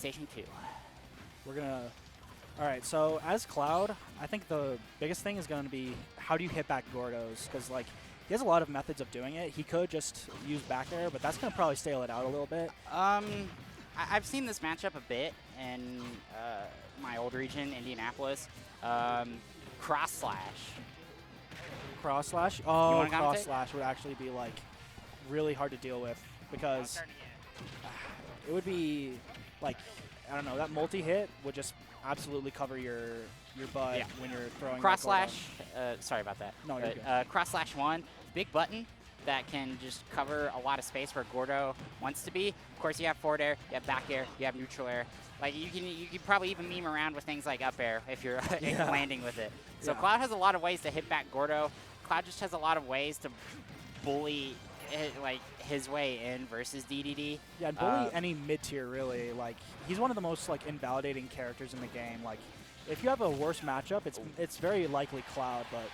Station 2. We're gonna. All right. So as Cloud, I think the biggest thing is going to be how do you hit back Gordos? Because like he has a lot of methods of doing it. He could just use back air, but that's going to probably stale it out a little bit. I've seen this matchup a bit in my old region, Indianapolis. Cross slash. Cross slash. You Oh, wanna cross commentate? slash would actually be like really hard to deal with because it would be like I don't know, that multi hit would just absolutely cover your butt Yeah. when you're throwing Cross that Gordo. slash. Sorry about that. No, you're But, good. cross slash 1, big button that can just cover a lot of space where Gordo wants to be. Of course, you have forward air, you have back air, you have neutral air. Like you can probably even meme around with things like up air if you're Yeah. landing with it. So Yeah. Cloud has a lot of ways to hit back Gordo. Cloud just has a lot of ways to bully like his way in versus DDD. Yeah, and bully any mid tier really. Like he's one of the most like invalidating characters in the game. Like if you have a worse matchup, it's very likely Cloud, but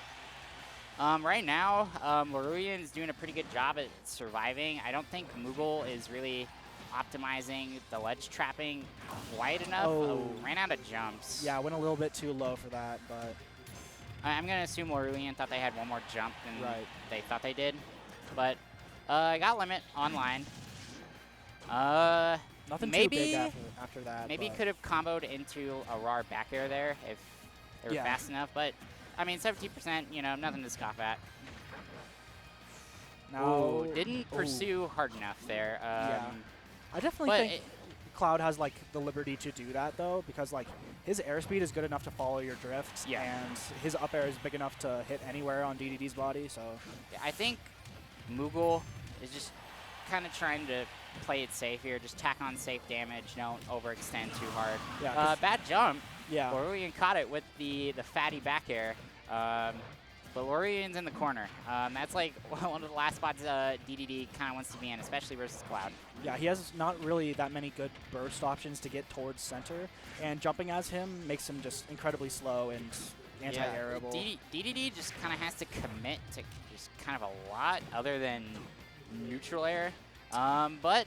Right now, Lorulian is doing a pretty good job at surviving. I don't think Moogle is really optimizing the ledge trapping quite enough. Oh. Ran out of jumps. yeah, went a little bit too low for that, but I'm going to assume Lorulian thought they had one more jump than Right. they thought they did. But I got limit online. nothing Maybe- too big after that. Maybe but could have comboed into a raw back air there if they were Yeah. fast enough. But, I mean, 17%, you know, nothing to scoff at. now Ooh, didn't ooh, pursue hard enough there. Yeah. I definitely But think Cloud has like the liberty to do that though, because like his airspeed is good enough to follow your drift, Yeah. and his up air is big enough to hit anywhere on DDD's body. So I think Moogle is just kind of trying to play it safe here. Just tack on safe damage. Don't overextend too hard. Yeah, 'cause- Bad jump. yeah, Lorulian caught it with the fatty back air. But Lorulian's in the corner. That's like one of the last spots DDD kind of wants to be in, especially versus Cloud. yeah, he has not really that many good burst options to get towards center, and jumping as him makes him just incredibly slow and anti-airable. DDD just kind of has to commit to just kind of a lot other than neutral air. But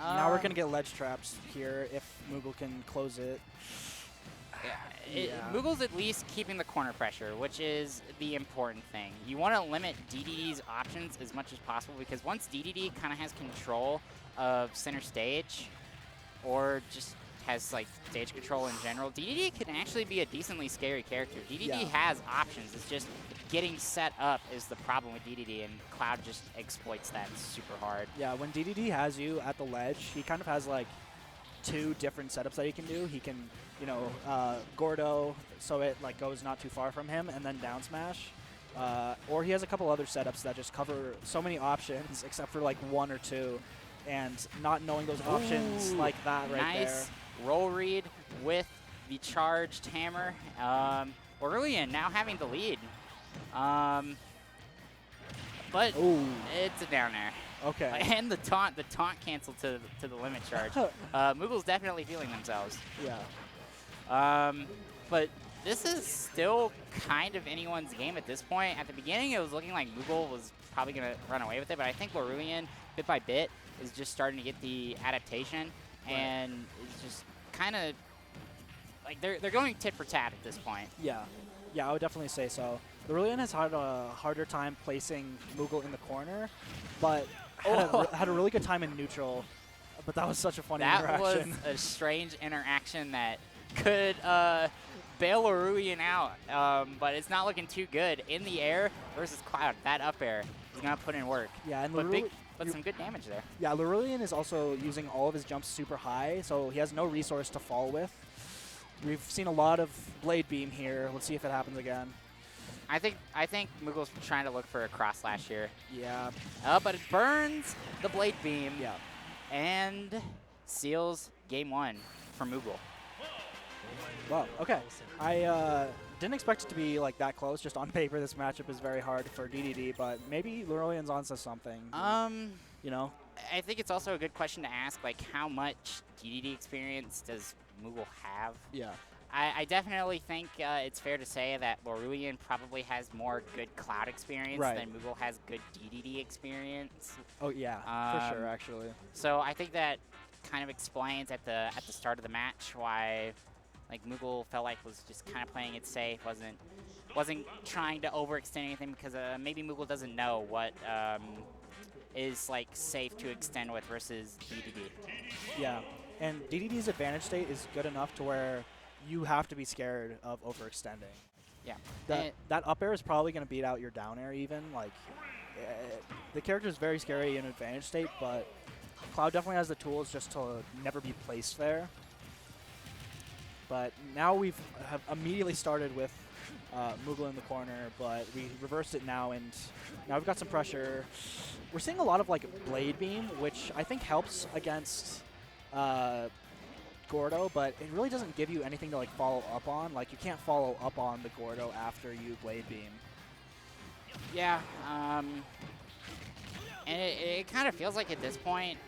Now we're gonna get ledge traps here if Moogle can close it. Yeah. Moogle's at least keeping the corner pressure, which is the important thing. You want to limit DDD's options as much as possible because once DDD kind of has control of center stage or just has like stage control in general, DDD can actually be a decently scary character. DDD Yeah. has options. It's just getting set up is the problem with DDD, and Cloud just exploits that super hard. Yeah, when DDD has you at the ledge, he kind of has like two different setups that he can do. He can, you know, Gordo, so it like goes not too far from him, and then down smash. Or he has a couple other setups that just cover so many options, except for like one or two, and not knowing those options Ooh, like that right nice there. roll read with the charged hammer. Lorulian now having the lead. But Ooh, it's a down air. okay. And the taunt canceled to the limit charge. Moogle's definitely feeling themselves. Yeah. But this is still kind of anyone's game at this point. At the beginning, it was looking like Moogle was probably going to run away with it, but I think Lorulian, bit by bit, is just starting to get the adaptation, Right. and is just kind of like they're going tit for tat at this point. Yeah. Yeah, I would definitely say so. Lorulian has had a harder time placing Moogle in the corner, but had a really good time in neutral. But that was such a funny That was interaction. a strange interaction that could bail Lorulian out, but it's not looking too good. In the air versus Cloud, that up air is going to put in work. Yeah, and But some good damage there. Yeah, Lorulian is also using all of his jumps super high, so he has no resource to fall with. We've seen a lot of Blade Beam here. Let's see if it happens again. I think Moogle's trying to look for a cross slash here. Yeah, But it burns the Blade Beam yeah. and seals game one for Moogle. Well, okay. I didn't expect it to be like that close. Just on paper, this matchup is very hard for DDD, but maybe Lorulian's onto something. You know? I think it's also a good question to ask, like, how much DDD experience does Moogle have? Yeah. I definitely think it's fair to say that Lorulian probably has more good Cloud experience Right. than Moogle has good DDD experience. Oh, yeah, for sure, actually. So I think that kind of explains at the start of the match why like Moogle felt like was just kind of playing it safe, wasn't trying to overextend anything because maybe Moogle doesn't know what is like safe to extend with versus DDD. Yeah, and DDD's advantage state is good enough to where you have to be scared of overextending. Yeah. That up air is probably going to beat out your down air even. Like, the character is very scary in advantage state, but Cloud definitely has the tools just to never be placed there. But now have immediately started with Moogle in the corner, but we reversed it now, and now we've got some pressure. We're seeing a lot of like Blade Beam, which I think helps against Gordo, but it really doesn't give you anything to like follow up on. Like, you can't follow up on the Gordo after you Blade Beam. Yeah, and it kind of feels like at this point,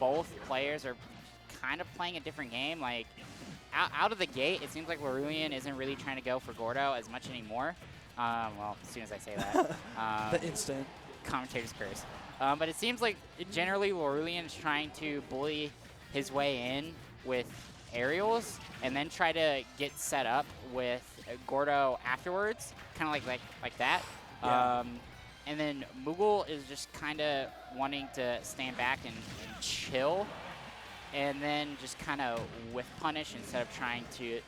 both players are kind of playing a different game. Like, out of the gate, it seems like Lorulian isn't really trying to go for Gordo as much anymore. Well, as soon as I say that. The instant. Commentator's curse. But it seems like generally Lorulian is trying to bully his way in with aerials and then try to get set up with Gordo afterwards, kind of like that. Yeah. And then Moogle is just kind of wanting to stand back and chill, and then just kind of whiff punish instead of trying to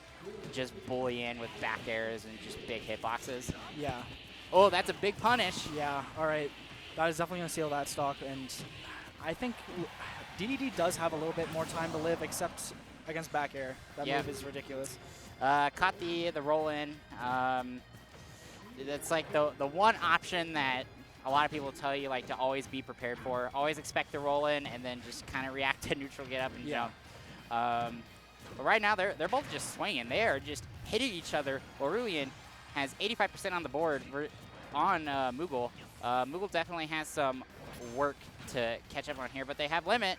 just bully in with back airs and just big hitboxes. Yeah. Oh, that's a big punish. Yeah, all right. That is definitely going to seal that stock, and I think DDD does have a little bit more time to live, except against back air. That move is ridiculous. Caught the roll in. That's like the one option that a lot of people tell you like to always be prepared for. Always expect the roll in and then just kind of react to neutral, get up and jump. But right now they're both just swinging. They are just hitting each other. Lorulian has 85% on the board on Moogle. Moogle definitely has some work to catch up on here, but they have limit.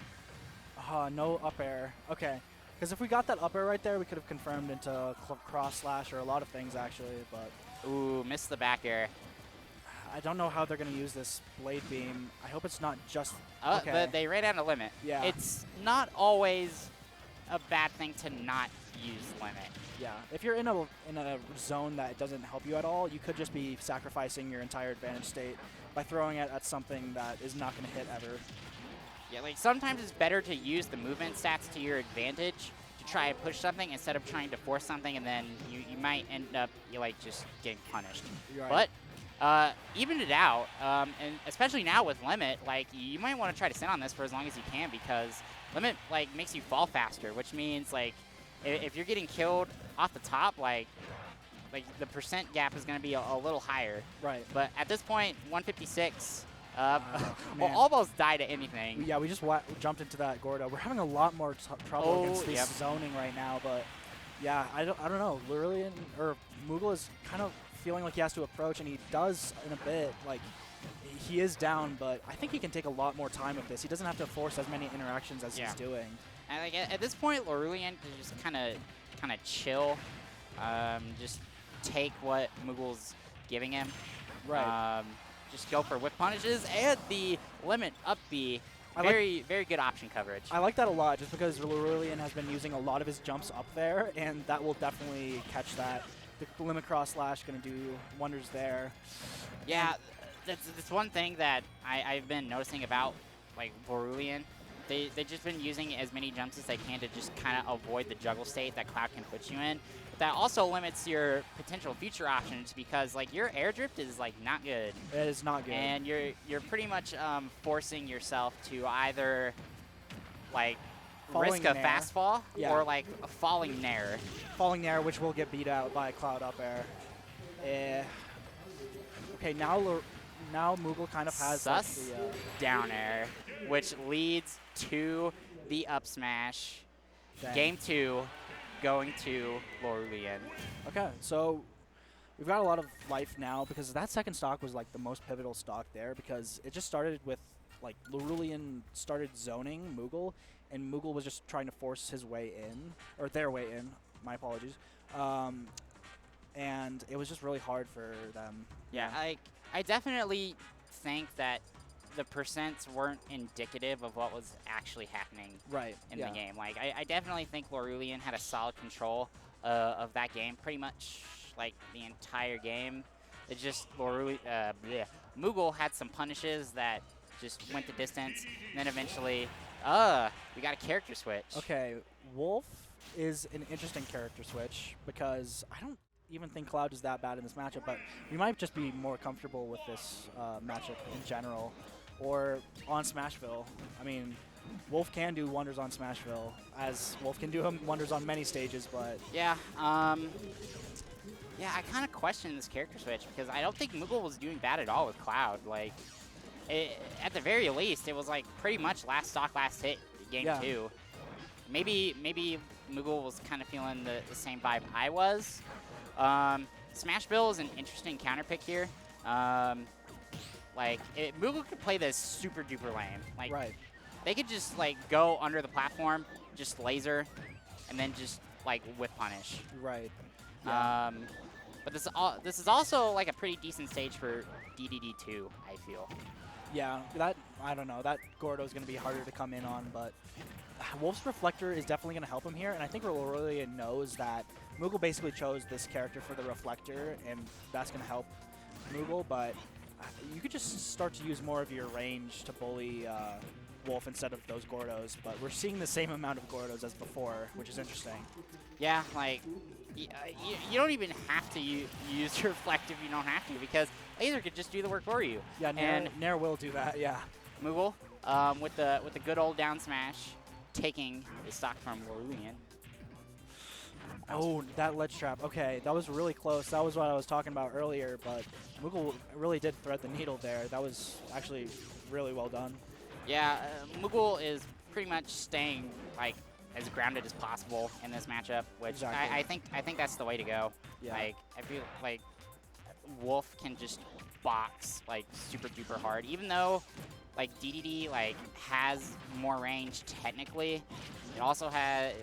No up air. Okay. Because if we got that up air right there, we could have confirmed into cross slash or a lot of things actually, but... Ooh, missed the back air. I don't know how they're going to use this Blade Beam. I hope it's not just... Okay. But they ran out of limit. Yeah. It's not always a bad thing to not use limit. Yeah. If you're in a zone that doesn't help you at all, you could just be sacrificing your entire advantage state by throwing it at something that is not going to hit ever. Yeah, like sometimes it's better to use the movement stats to your advantage to try and push something instead of trying to force something, and then you might end up like just getting punished. Right. But even it out, and especially now with limit, like you might want to try to sit on this for as long as you can, because limit like makes you fall faster, which means like if you're getting killed off the top, like the percent gap is going to be a little higher. Right. But at this point, 156. Well, almost died at anything. Yeah, we just jumped into that Gordo. We're having a lot more trouble against this zoning right now, but yeah, I don't know. Lorulian or Moogle is kind of feeling like he has to approach, and he does in a bit. Like, he is down, but I think he can take a lot more time with this. He doesn't have to force as many interactions as he's doing. And like at this point, Lorulian can just kind of chill, just take what Moogle's giving him. Right. Just go for whip punishes and the limit up B. Very good option coverage. I like that a lot, just because Lorulian has been using a lot of his jumps up there, and that will definitely catch that. The limit cross slash going to do wonders there. Yeah, that's one thing that I've been noticing about like Lorulian. They've just been using as many jumps as they can to just kind of avoid the juggle state that Cloud can put you in. But that also limits your potential future options, because like your air drift is like not good. It is not good. And you're pretty much forcing yourself to either like risk a fast fall or like a falling nair. Falling nair, which will get beat out by Cloud up air. Okay, now Moogle kind of has Sus like the, down air, which leads to the up smash. dang. Game 2 going to Lorulian. Okay, so we've got a lot of life now, because that second stock was like the most pivotal stock there, because it just started with like Lorulian started zoning Moogle, and Moogle was just trying to force his way in, or their way in, my apologies. And it was just really hard for them. Yeah, I definitely think that the percents weren't indicative of what was actually happening Right. in yeah. the game. Like, I definitely think Lorulian had a solid control of that game, pretty much like the entire game. It just Moogle had some punishes that just went the distance, and then eventually, we got a character switch. Okay, Wolf is an interesting character switch because I don't even think Cloud is that bad in this matchup, but we might just be more comfortable with this matchup in general. Or on Smashville. I mean, Wolf can do wonders on Smashville, as Wolf can do wonders on many stages, but... Yeah, yeah, I kind of question this character switch because I don't think Moogle was doing bad at all with Cloud. Like, at the very least, it was like pretty much last stock, last hit game 2. Maybe Moogle was kind of feeling the same vibe I was. Smashville is an interesting counter pick here. Like, Moogle could play this super duper lame. Like, they could just like go under the platform, just laser, and then just like whip punish. Right. Yeah. But this is also like a pretty decent stage for Dedede 2, I feel. Yeah, I don't know. That Gordo's going to be harder to come in on, but Wolf's Reflector is definitely going to help him here, and I think Lorulian knows that Moogle basically chose this character for the Reflector, and that's going to help Moogle, but you could just start to use more of your range to bully Wolf instead of those Gordos, but we're seeing the same amount of Gordos as before, which is interesting. Yeah, like, you don't even have to use your Reflect if you don't have to, because Laser could just do the work for you. Yeah, Nair will do that, yeah. Moogle, with the good old down smash, taking the stock from Lorulian. Oh, that ledge trap. Okay, that was really close. That was what I was talking about earlier, but Moogle really did thread the needle there. That was actually really well done. Yeah, Moogle is pretty much staying like as grounded as possible in this matchup, which I think that's the way to go. Yeah. Like, I feel like Wolf can just box like super duper hard, even though like Dedede like has more range technically. It also has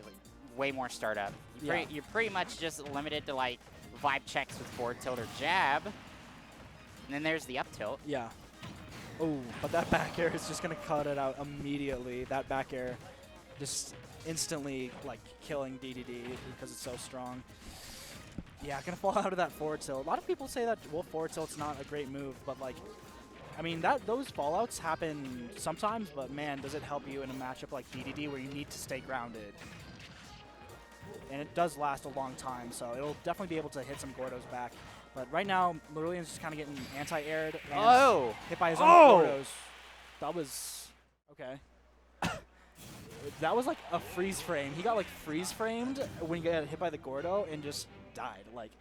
way more startup. You're pretty much just limited to like vibe checks with forward tilt or jab, and then there's the up tilt. Yeah. Oh, but that back air is just gonna cut it out immediately. That back air just instantly like killing Dedede because it's so strong. Yeah, gonna fall out of that forward tilt. A lot of people say that Wolf forward tilt's not a great move, but like, I mean, those fallouts happen sometimes, but man, does it help you in a matchup like Dedede where you need to stay grounded. And it does last a long time, so it'll definitely be able to hit some Gordos back. But right now, Lorulian's just kind of getting anti-aired and hit by his own Gordos. That was... okay. That was like a freeze frame. He got like freeze framed when he got hit by the Gordo and just died. Like,